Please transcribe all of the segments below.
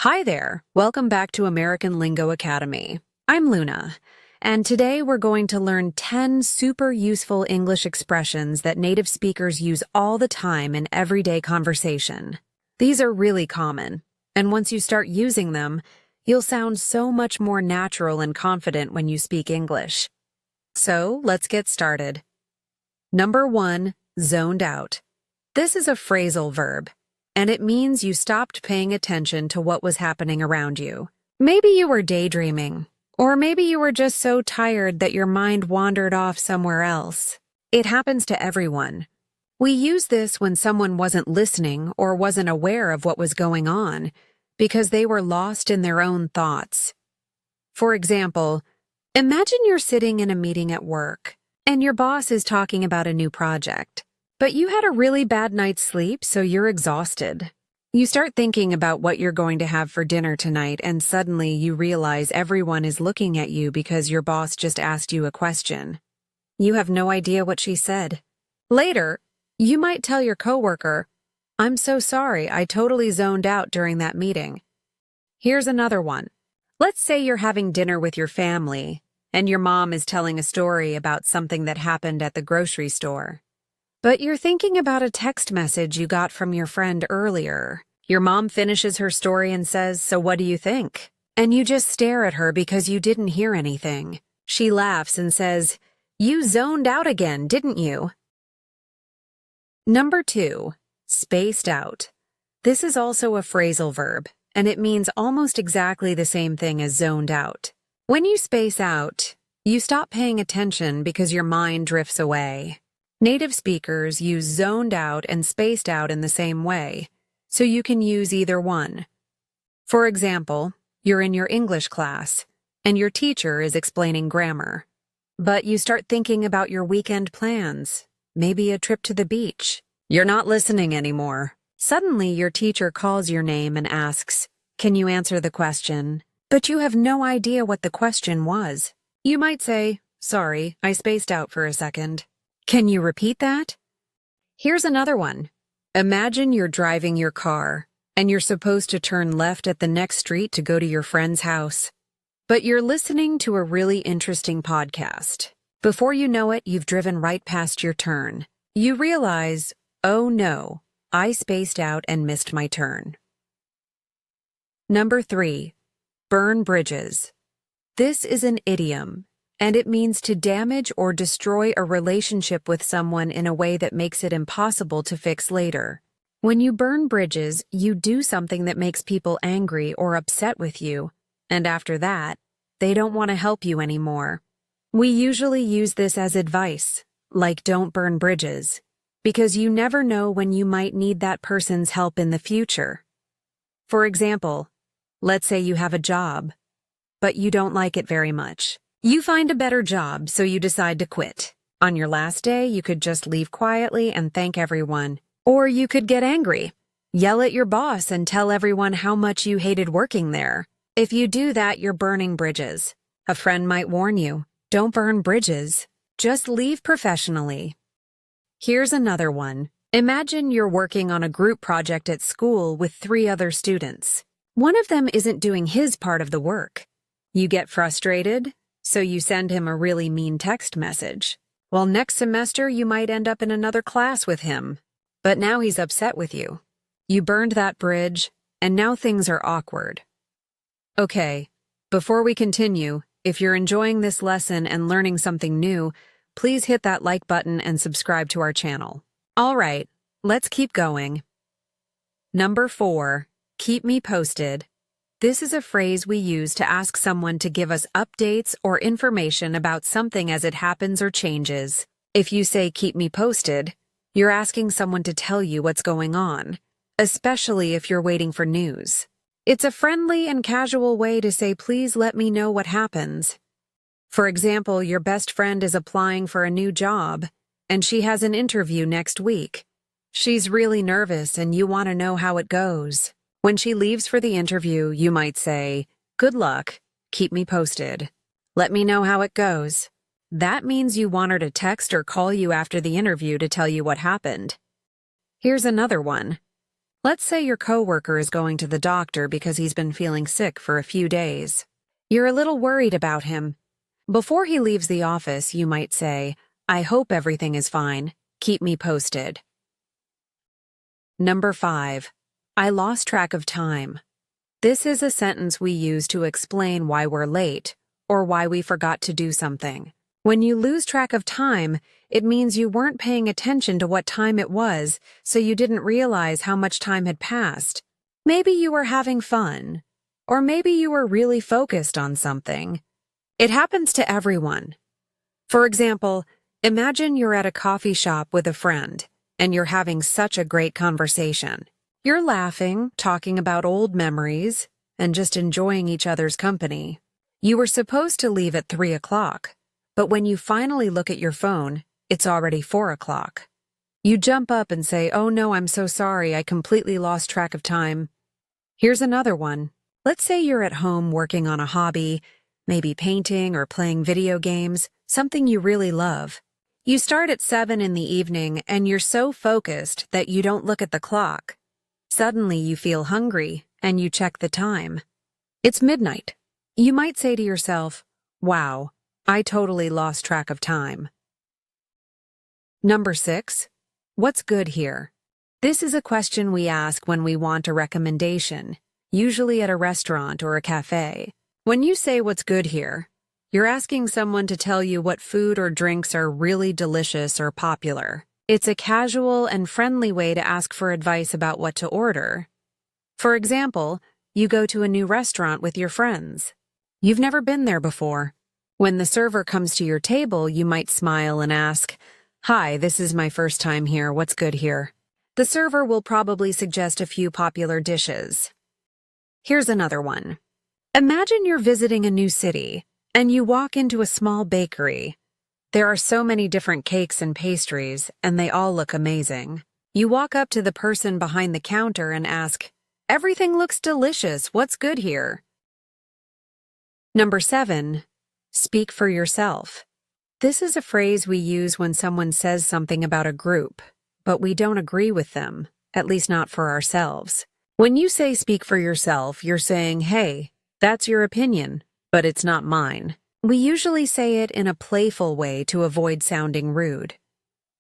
Hi there, welcome back to American Lingo Academy. I'm Luna, and today we're going to learn 10 super useful English expressions that native speakers use all the time in everyday conversation. These are really common, and once you start using them, you'll sound so much more natural and confident when you speak English. So, let's get started. Number 1, zoned out. This is a phrasal verb, and it means you stopped paying attention to what was happening around you. Maybe you were daydreaming, or maybe you were just so tired that your mind wandered off somewhere else. It happens to everyone. We use this when someone wasn't listening or wasn't aware of what was going on because they were lost in their own thoughts. For example, imagine you're sitting in a meeting at work, and your boss is talking about a new project. But you had a really bad night's sleep, so you're exhausted. You start thinking about what you're going to have for dinner tonight, and suddenly you realize everyone is looking at you because your boss just asked you a question. You have no idea what she said. Later, you might tell your coworker, "I'm so sorry, I totally zoned out during that meeting." Here's another one. Let's say you're having dinner with your family, and your mom is telling a story about something that happened at the grocery store. But you're thinking about a text message you got from your friend earlier. Your mom finishes her story and says, "So what do you think?" And you just stare at her because you didn't hear anything. She laughs and says, "You zoned out again, didn't you?" Number 2, spaced out. This is also a phrasal verb, and it means almost exactly the same thing as zoned out. When you space out, you stop paying attention because your mind drifts away. Native speakers use zoned out and spaced out in the same way, so you can use either one. For example, you're in your English class, and your teacher is explaining grammar. But you start thinking about your weekend plans, maybe a trip to the beach. You're not listening anymore. Suddenly, your teacher calls your name and asks, "Can you answer the question?" But you have no idea what the question was. You might say, "Sorry, I spaced out for a second." Can you repeat that? Here's another one. Imagine you're driving your car, and you're supposed to turn left at the next street to go to your friend's house. But you're listening to a really interesting podcast. Before you know it, you've driven right past your turn. You realize, oh no, I spaced out and missed my turn. Number 3, burn bridges. This is an idiom, and it means to damage or destroy a relationship with someone in a way that makes it impossible to fix later. When you burn bridges, you do something that makes people angry or upset with you, and after that, they don't want to help you anymore. We usually use this as advice, like don't burn bridges, because you never know when you might need that person's help in the future. For example, let's say you have a job, but you don't like it very much. You find a better job, so you decide to quit. On your last day, you could just leave quietly and thank everyone. Or you could get angry, yell at your boss and tell everyone how much you hated working there. If you do that, you're burning bridges. A friend might warn you, don't burn bridges. Just leave professionally. Here's another one. Imagine you're working on a group project at school with 3 other students. One of them isn't doing his part of the work. You get frustrated, so you send him a really mean text message. Well, next semester you might end up in another class with him. But now he's upset with you. You burned that bridge, and now things are awkward. Okay, before we continue, if you're enjoying this lesson and learning something new, please hit that like button and subscribe to our channel. All right, let's keep going. Number 4, keep me posted. This is a phrase we use to ask someone to give us updates or information about something as it happens or changes. If you say keep me posted, you're asking someone to tell you what's going on, especially if you're waiting for news. It's a friendly and casual way to say please let me know what happens. For example, your best friend is applying for a new job, and she has an interview next week. She's really nervous and you want to know how it goes. When she leaves for the interview, you might say, "Good luck, keep me posted. Let me know how it goes." That means you want her to text or call you after the interview to tell you what happened. Here's another one. Let's say your coworker is going to the doctor because he's been feeling sick for a few days. You're a little worried about him. Before he leaves the office, you might say, "I hope everything is fine. Keep me posted." Number 5. I lost track of time. This is a sentence we use to explain why we're late or why we forgot to do something. When you lose track of time, it means you weren't paying attention to what time it was, so you didn't realize how much time had passed. Maybe you were having fun, or maybe you were really focused on something. It happens to everyone. For example, imagine you're at a coffee shop with a friend, and you're having such a great conversation. You're laughing, talking about old memories, and just enjoying each other's company. You were supposed to leave at 3 o'clock, but when you finally look at your phone, it's already 4 o'clock. You jump up and say, "Oh no, I'm so sorry, I completely lost track of time." Here's another one. Let's say you're at home working on a hobby, maybe painting or playing video games, something you really love. You start at 7 in the evening and you're so focused that you don't look at the clock. Suddenly you feel hungry and you check the time. It's midnight. You might say to yourself, "Wow, I totally lost track of time." Number 6. What's good here? This is a question we ask when we want a recommendation, usually at a restaurant or a cafe. When you say "what's good here," you're asking someone to tell you what food or drinks are really delicious or popular. It's a casual and friendly way to ask for advice about what to order. For example, you go to a new restaurant with your friends. You've never been there before. When the server comes to your table, you might smile and ask, "Hi, this is my first time here. What's good here?" The server will probably suggest a few popular dishes. Here's another one. Imagine you're visiting a new city, and you walk into a small bakery. There are so many different cakes and pastries, and they all look amazing. You walk up to the person behind the counter and ask, "Everything looks delicious. What's good here?" Number 7. Speak for yourself. This is a phrase we use when someone says something about a group, but we don't agree with them, at least not for ourselves. When you say "speak for yourself," you're saying, "Hey, that's your opinion, but it's not mine." We usually say it in a playful way to avoid sounding rude.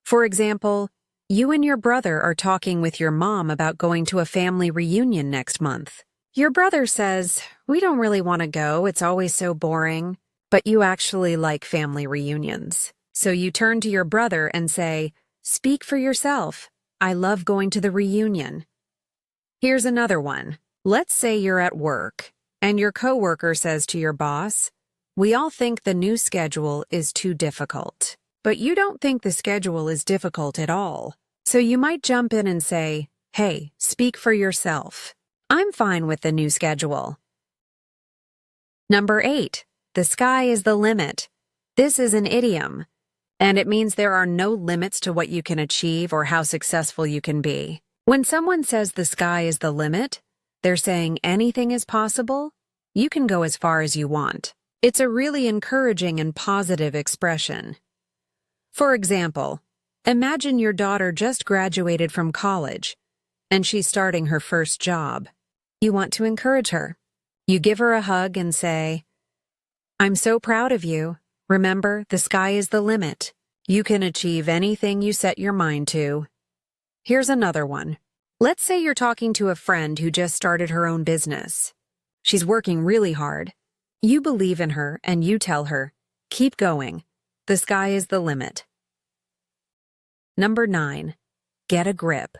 For example, you and your brother are talking with your mom about going to a family reunion next month. Your brother says, "We don't really want to go, it's always so boring," but you actually like family reunions. So you turn to your brother and say, "Speak for yourself. I love going to the reunion." Here's another one. Let's say you're at work, and your coworker says to your boss, "We all think the new schedule is too difficult." But you don't think the schedule is difficult at all. So you might jump in and say, "Hey, speak for yourself. I'm fine with the new schedule." Number 8. The sky is the limit. This is an idiom, and it means there are no limits to what you can achieve or how successful you can be. When someone says the sky is the limit, they're saying anything is possible. You can go as far as you want. It's a really encouraging and positive expression. For example, imagine your daughter just graduated from college, and she's starting her first job. You want to encourage her. You give her a hug and say, "I'm so proud of you. Remember, the sky is the limit. You can achieve anything you set your mind to." Here's another one. Let's say you're talking to a friend who just started her own business. She's working really hard. You believe in her and you tell her, "Keep going. The sky is the limit." Number 9. Get a grip.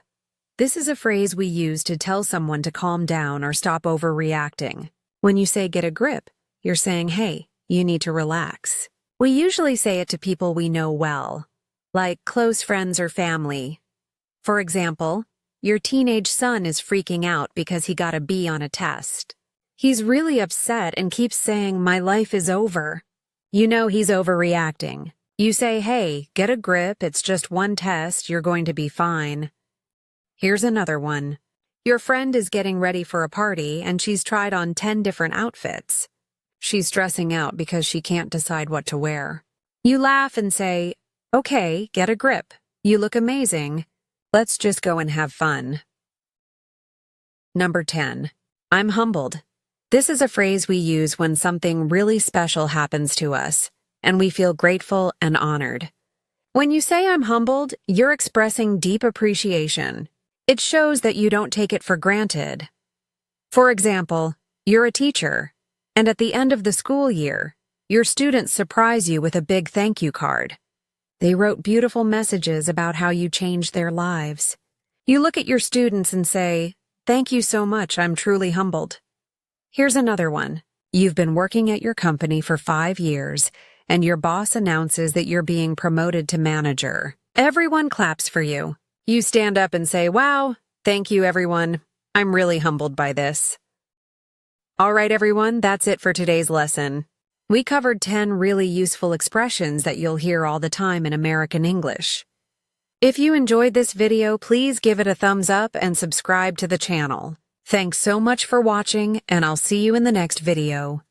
This is a phrase we use to tell someone to calm down or stop overreacting. When you say "get a grip," you're saying, "Hey, you need to relax." We usually say it to people we know well, like close friends or family. For example, your teenage son is freaking out because he got a B on a test. He's really upset and keeps saying, "My life is over." You know he's overreacting. You say, "Hey, get a grip, it's just one test, you're going to be fine." Here's another one. Your friend is getting ready for a party and she's tried on 10 different outfits. She's stressing out because she can't decide what to wear. You laugh and say, "Okay, get a grip. You look amazing. Let's just go and have fun." Number 10. I'm humbled. This is a phrase we use when something really special happens to us, and we feel grateful and honored. When you say I'm humbled, you're expressing deep appreciation. It shows that you don't take it for granted. For example, you're a teacher, and at the end of the school year, your students surprise you with a big thank you card. They wrote beautiful messages about how you changed their lives. You look at your students and say, "Thank you so much, I'm truly humbled." Here's another one. You've been working at your company for 5 years, and your boss announces that you're being promoted to manager. Everyone claps for you. You stand up and say, "Wow, thank you everyone. I'm really humbled by this." All right, everyone, that's it for today's lesson. We covered 10 really useful expressions that you'll hear all the time in American English. If you enjoyed this video, please give it a thumbs up and subscribe to the channel. Thanks so much for watching, and I'll see you in the next video.